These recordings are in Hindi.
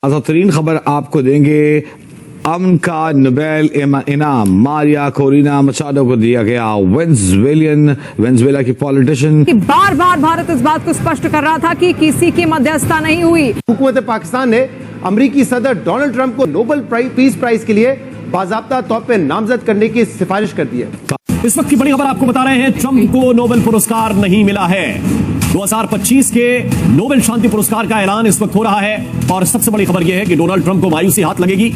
ताज़ा तरीन खबर आपको देंगे। अमन का नोबेल इनाम मारिया कोरिना मचाडो को दिया गया। वेनेजुएला की पॉलिटिशियन बार बार भारत इस बात को स्पष्ट कर रहा था कि किसी की मध्यस्थता नहीं हुई। हुकूमत पाकिस्तान ने अमरीकी सदर डोनाल्ड ट्रंप को नोबेल पीस प्राइज के लिए बाज़ाब्ता तौर पर नामजद करने की सिफारिश कर दी है। इस वक्त की बड़ी खबर आपको बता रहे हैं, ट्रंप को नोबेल पुरस्कार नहीं मिला है। 2025 के नोबेल शांति पुरस्कार का ऐलान इस वक्त हो रहा है और सबसे बड़ी खबर यह है कि डोनाल्ड ट्रंप को मायूसी हाथ लगेगी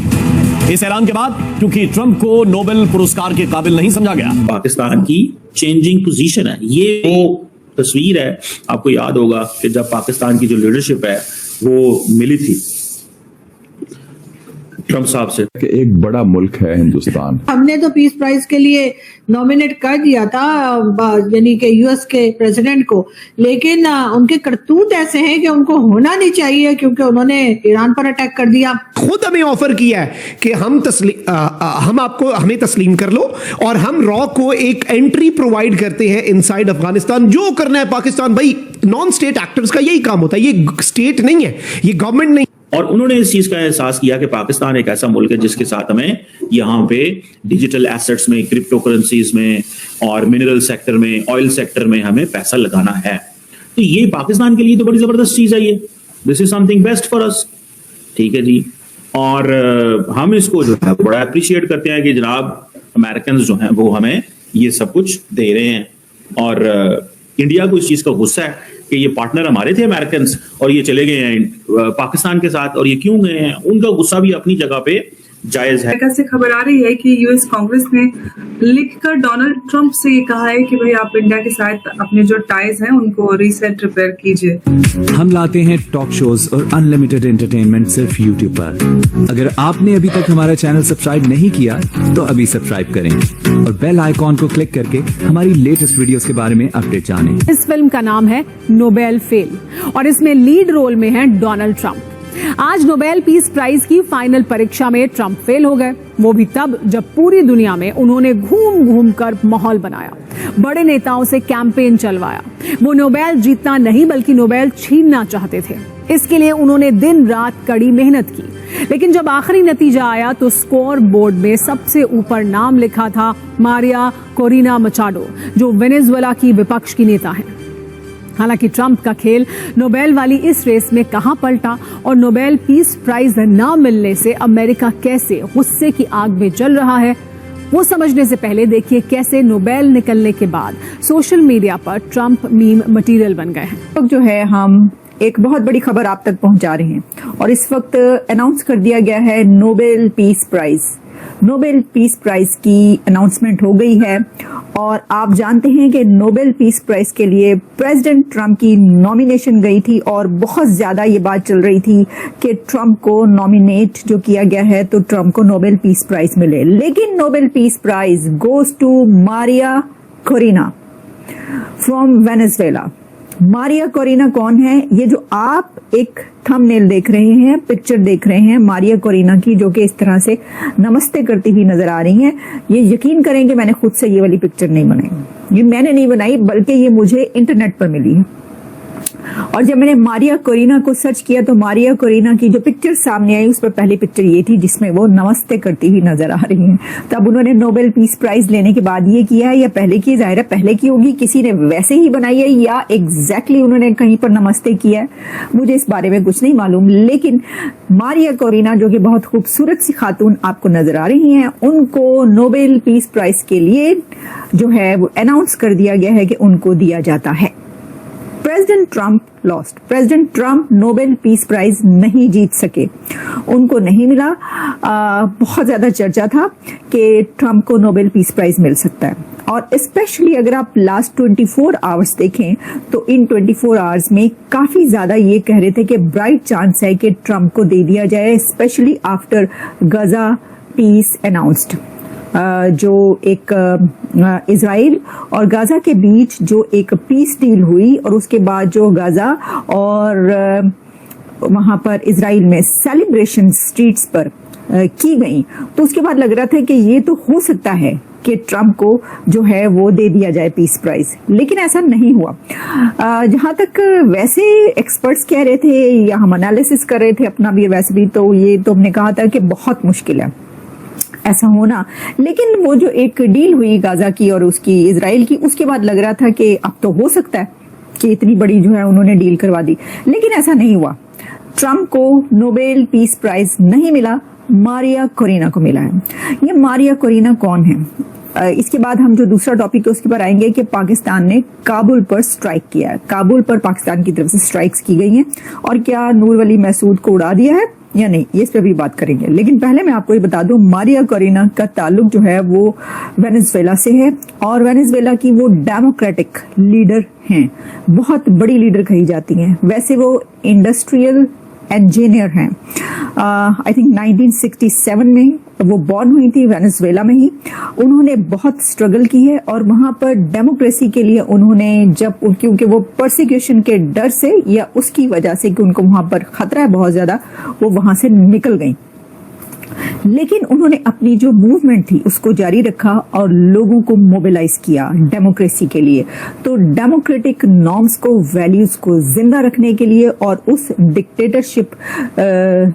इस ऐलान के बाद, क्योंकि ट्रंप को नोबेल पुरस्कार के काबिल नहीं समझा गया। पाकिस्तान की चेंजिंग पोजीशन है, ये वो तस्वीर है। आपको याद होगा कि जब पाकिस्तान की जो लीडरशिप है वो मिली थी ट्रंप साहब से। एक बड़ा मुल्क है हिंदुस्तान। हमने तो पीस प्राइज के लिए नॉमिनेट कर दिया था यानी कि यूएस के प्रेसिडेंट को, लेकिन उनके करतूत ऐसे हैं कि उनको होना नहीं चाहिए, क्योंकि उन्होंने ईरान पर अटैक कर दिया। खुद हमें ऑफर किया है कि हमें तस्लीम कर लो और हम रॉ को एक एंट्री प्रोवाइड करते हैं इनसाइड अफगानिस्तान। जो करना है पाकिस्तान, भाई नॉन स्टेट एक्टर्स का यही काम होता है, ये स्टेट नहीं है, ये गवर्नमेंट नहीं। और उन्होंने इस चीज का एहसास किया कि पाकिस्तान एक ऐसा मुल्क है जिसके साथ हमें यहाँ पे डिजिटल एसेट्स में, क्रिप्टो करेंसीज में और मिनरल सेक्टर में, ऑयल सेक्टर में हमें पैसा लगाना है। तो ये पाकिस्तान के लिए तो बड़ी जबरदस्त चीज है। ये this is something best for us, ठीक है जी। और हम इसको जो है बड़ा अप्रिशिएट करते हैं कि जनाब अमेरिकन जो हैं वो हमें ये सब कुछ दे रहे हैं। और इंडिया को इस चीज का गुस्सा है कि ये पार्टनर हमारे थे अमेरिकन और ये चले गए हैं पाकिस्तान के साथ, और ये क्यों गए हैं, उनका गुस्सा भी अपनी जगह पे जायज है। अमेरिका से खबर आ रही है कि यूएस कांग्रेस ने लिखकर डोनाल्ड ट्रंप से ये कहा है कि भाई आप इंडिया के साथ अपने जो टाइज हैं उनको रीसेट रिपेयर कीजिए। हम लाते हैं टॉक शोज और अनलिमिटेड एंटरटेनमेंट सिर्फ यूट्यूब पर। अगर आपने अभी तक हमारा चैनल सब्सक्राइब नहीं किया तो अभी सब्सक्राइब करें और बेल आइकॉन को क्लिक करके हमारी लेटेस्ट वीडियोस के बारे में अपडेट जानें। इस फिल्म का नाम है नोबेल फेल और इसमें लीड रोल में है डोनाल्ड ट्रंप। आज नोबेल पीस प्राइज की फाइनल परीक्षा में ट्रंप फेल हो गए, वो भी तब जब पूरी दुनिया में उन्होंने घूम घूम कर माहौल बनाया, बड़े नेताओं से कैंपेन चलवाया। वो नोबेल जीतना नहीं बल्कि नोबेल छीनना चाहते थे। इसके लिए उन्होंने दिन रात कड़ी मेहनत की, लेकिन जब आखिरी नतीजा आया तो स्कोर बोर्ड में सबसे ऊपर नाम लिखा था मारिया कोरिना मचाडो, जो वेनेजुएला की विपक्ष की नेता हैं। हालांकि ट्रंप का खेल नोबेल वाली इस रेस में कहां पलटा और नोबेल पीस प्राइज न मिलने से अमेरिका कैसे गुस्से की आग में जल रहा है, वो समझने से पहले देखिए कैसे नोबेल निकलने के बाद सोशल मीडिया पर ट्रंप मीम मटेरियल बन गए हैं। तो जो है हम एक बहुत बड़ी खबर आप तक पहुंचा रहे हैं और इस वक्त अनाउंस कर दिया गया है Nobel peace prize. Nobel peace prize की अनाउंसमेंट हो गई है और आप जानते हैं कि नोबेल पीस प्राइज के लिए प्रेसिडेंट ट्रंप की नॉमिनेशन गई थी और बहुत ज्यादा ये बात चल रही थी कि ट्रंप को नॉमिनेट जो किया गया है तो ट्रंप को नोबेल पीस प्राइज मिले, लेकिन Nobel peace prize goes to Maria Corina from Venezuela. Maria Corina कौन है? ये जो आप एक थंबनेल देख रहे हैं, पिक्चर देख रहे हैं मारिया कोरिना की, जो कि इस तरह से नमस्ते करती हुई नजर आ रही हैं। ये यकीन करेंगे मैंने खुद से ये वाली पिक्चर नहीं बनाई, ये मैंने नहीं बनाई बल्कि ये मुझे इंटरनेट पर मिली है। और जब मैंने मारिया कोरिना को सर्च किया तो मारिया कोरिना की जो पिक्चर सामने आई उस पर पहली पिक्चर ये थी जिसमें वो नमस्ते करती हुई नजर आ रही हैं। तब उन्होंने नोबेल पीस प्राइज लेने के बाद ये किया है या पहले की? जाहिर है पहले की होगी, किसी ने वैसे ही बनाई है या एग्जैक्टली उन्होंने कहीं पर नमस्ते किया है, मुझे इस बारे में कुछ नहीं मालूम। लेकिन मारिया कोरिना जो कि बहुत खूबसूरत सी खातून आपको नजर आ रही हैं, उनको नोबेल पीस प्राइज के लिए जो है वो अनाउंस कर दिया गया है कि उनको दिया जाता है। President Trump lost. President Trump Nobel peace prize नहीं जीत सके, उनको नहीं मिला। बहुत ज्यादा चर्चा था कि ट्रंप को नोबेल पीस प्राइज मिल सकता है और स्पेशली अगर आप लास्ट 24 आवर्स देखें तो इन 24 आवर्स में काफी ज्यादा ये कह रहे थे कि ब्राइट चांस है कि ट्रंप को दे दिया जाए, स्पेशली आफ्टर गजा पीस अनाउंस्ड। जो एक इजराइल और गाजा के बीच जो एक पीस डील हुई और उसके बाद जो गाजा और वहां पर इजराइल में सेलिब्रेशन स्ट्रीट्स पर की गई, तो उसके बाद लग रहा था कि ये तो हो सकता है कि ट्रम्प को जो है वो दे दिया जाए पीस प्राइज, लेकिन ऐसा नहीं हुआ। जहां तक वैसे एक्सपर्ट्स कह रहे थे या हम एनालिसिस कर रहे थे अपना भी, वैसे भी तो ये तो हमने कहा था कि बहुत मुश्किल है ऐसा होना, लेकिन वो जो एक डील हुई गाजा की और उसकी इजराइल की, उसके बाद लग रहा था कि अब तो हो सकता है कि इतनी बड़ी जो है उन्होंने डील करवा दी, लेकिन ऐसा नहीं हुआ। ट्रम्प को नोबेल पीस प्राइज नहीं मिला, मारिया कोरिना को मिला है। ये मारिया कोरिना कौन है? इसके बाद हम जो दूसरा टॉपिक है उसके पर आएंगे कि पाकिस्तान ने काबुल पर स्ट्राइक किया है। काबुल पर पाकिस्तान की तरफ से स्ट्राइक्स की गई हैं और क्या नूर वली महसूद को उड़ा दिया है या नहीं, ये इस पे भी बात करेंगे। लेकिन पहले मैं आपको ये बता दूं, मारिया कोरिना का ताल्लुक जो है वो वेनेजुएला से है और वेनेजुएला की वो डेमोक्रेटिक लीडर हैं, बहुत बड़ी लीडर कही जाती हैं। वैसे वो इंडस्ट्रियल इंजीनियर हैं। आई थिंक 1967 में वो बॉर्न हुई थी वेनेजुएला में ही। उन्होंने बहुत स्ट्रगल की है और वहां पर डेमोक्रेसी के लिए उन्होंने जब, क्योंकि वो परसिक्यूशन के डर से या उसकी वजह से कि उनको वहां पर खतरा है बहुत ज्यादा, वो वहां से निकल गई, लेकिन उन्होंने अपनी जो मूवमेंट थी उसको जारी रखा और लोगों को मोबिलाइज किया डेमोक्रेसी के लिए। तो डेमोक्रेटिक नॉर्म्स को, वैल्यूज को जिंदा रखने के लिए और उस डिक्टेटरशिप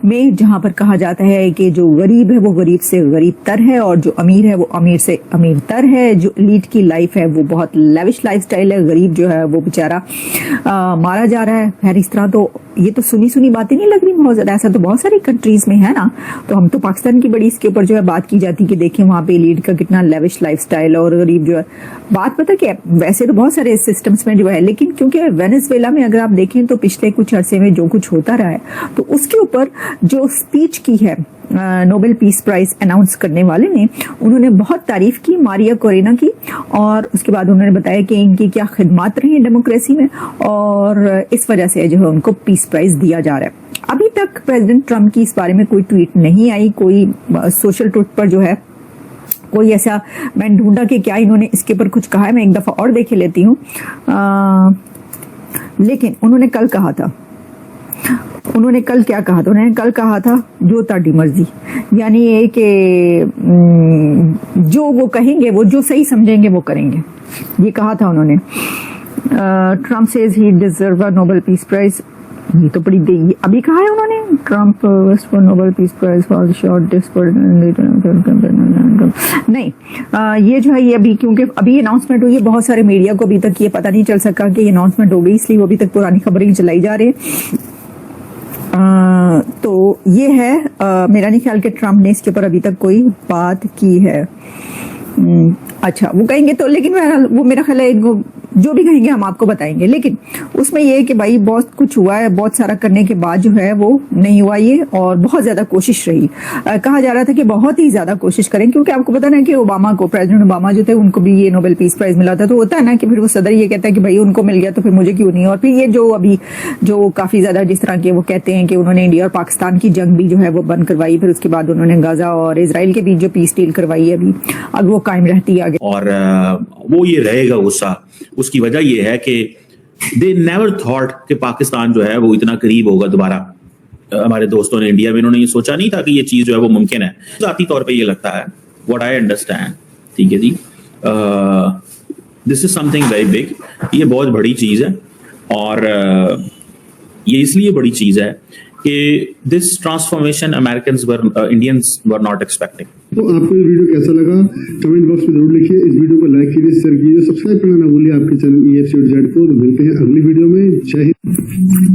में जहां पर कहा जाता है कि जो गरीब है वो गरीब से गरीब तर है और जो अमीर है वो अमीर से अमीर तर है, जो एलीट की लाइफ है वो बहुत लेविश लाइफस्टाइल है, गरीब जो है वो बेचारा मारा जा रहा है। खैर इस तरह तो ये तो सुनी सुनी बातें नहीं लग रही बहुत ज्यादा, ऐसा तो बहुत सारी कंट्रीज में है ना। तो हम तो पाकिस्तान की बड़ी इसके ऊपर जो है बात की जाती कि देखें वहां पे लीड का कितना लेविश लाइफस्टाइल और गरीब जो है। बात पता क्या, वैसे तो बहुत सारे सिस्टम्स में जो है, लेकिन क्योंकि वेनेजुएला में अगर आप देखें तो पिछले कुछ अरसे में जो कुछ होता रहा है, तो उसके ऊपर जो स्पीच की है नोबेल पीस प्राइज अनाउंस करने वाले ने, उन्होंने बहुत तारीफ की मारिया कोरिना की और उसके बाद उन्होंने बताया कि इनकी क्या खिदमत रही है डेमोक्रेसी में और इस वजह से जो है उनको पीस प्राइज दिया जा रहा है। अभी तक प्रेसिडेंट ट्रम्प की इस बारे में कोई ट्वीट नहीं आई, कोई सोशल ट्वीट पर जो है कोई ऐसा मैंने ढूंढा कि क्या इन्होंने इसके ऊपर कुछ कहा है। मैं एक दफा और देख लेती हूँ। लेकिन उन्होंने कल कहा था, उन्होंने कल क्या कहा था, उन्होंने कल कहा था जो ताड़ी मर्जी, यानी ये कि जो वो कहेंगे, वो जो सही समझेंगे वो करेंगे, ये कहा था उन्होंने। Trump says he deserve a Nobel peace prize, ये तो बड़ी देगी अभी कहा है उन्होंने। Trump waste for Nobel peace prize for short नहीं, ये जो है ये अभी, क्योंकि अभी अनाउंसमेंट हुई है, बहुत सारे मीडिया को अभी तक ये पता नहीं चल सका कि ये अनाउंसमेंट हो गई, इसलिए वो अभी तक पुरानी खबरें चलाई जा रही है। तो ये है, मेरा नहीं ख्याल कि ट्रम्प ने इसके ऊपर अभी तक कोई बात की है। अच्छा वो कहेंगे तो, लेकिन वो मेरा ख्याल है वो जो भी कहेंगे हम आपको बताएंगे, लेकिन उसमें ये है कि भाई बहुत कुछ हुआ है, बहुत सारा करने के बाद जो है वो नहीं हुआ ये, और बहुत ज्यादा कोशिश रही। कहा जा रहा था कि बहुत ही ज्यादा कोशिश करें, क्योंकि आपको पता ना कि ओबामा को, प्रेसिडेंट ओबामा जो थे उनको भी ये नोबेल पीस प्राइज मिला था। तो होता है ना कि फिर वो सदर ये कहता है कि भाई उनको मिल गया तो फिर मुझे क्यों नहीं। और फिर ये जो अभी जो काफी ज्यादा जिस तरह के वो कहते हैं कि उन्होंने इंडिया और पाकिस्तान की जंग भी जो है वो बंद करवाई, फिर उसके बाद उन्होंने गाजा और इसराइल के बीच जो पीस डील करवाई है अभी, अब वो कायम रहती है आगे। और वो ये रहेगा गुस्सा, उसकी वजह ये है कि दे नेवर थॉट कि पाकिस्तान जो है वो इतना करीब होगा दोबारा। हमारे दोस्तों ने इंडिया में, इन्होंने ये सोचा नहीं था कि ये चीज जो है वो मुमकिन है। जाती तौर पे ये लगता है, व्हाट आई अंडरस्टैंड, ठीक है जी, this is something very big, ये बहुत बड़ी चीज है। और ये इसलिए बड़ी चीज है कि this transformation Americans were, Indians were not expecting. तो आपको ये वीडियो कैसा लगा कमेंट बॉक्स में जरूर लिखिए। इस वीडियो को लाइक कीजिए, शेयर कीजिए, सब्सक्राइब करना ना भूलिए आपके चैनल EFCZ को। तो मिलते हैं अगली वीडियो में। जय हिंद।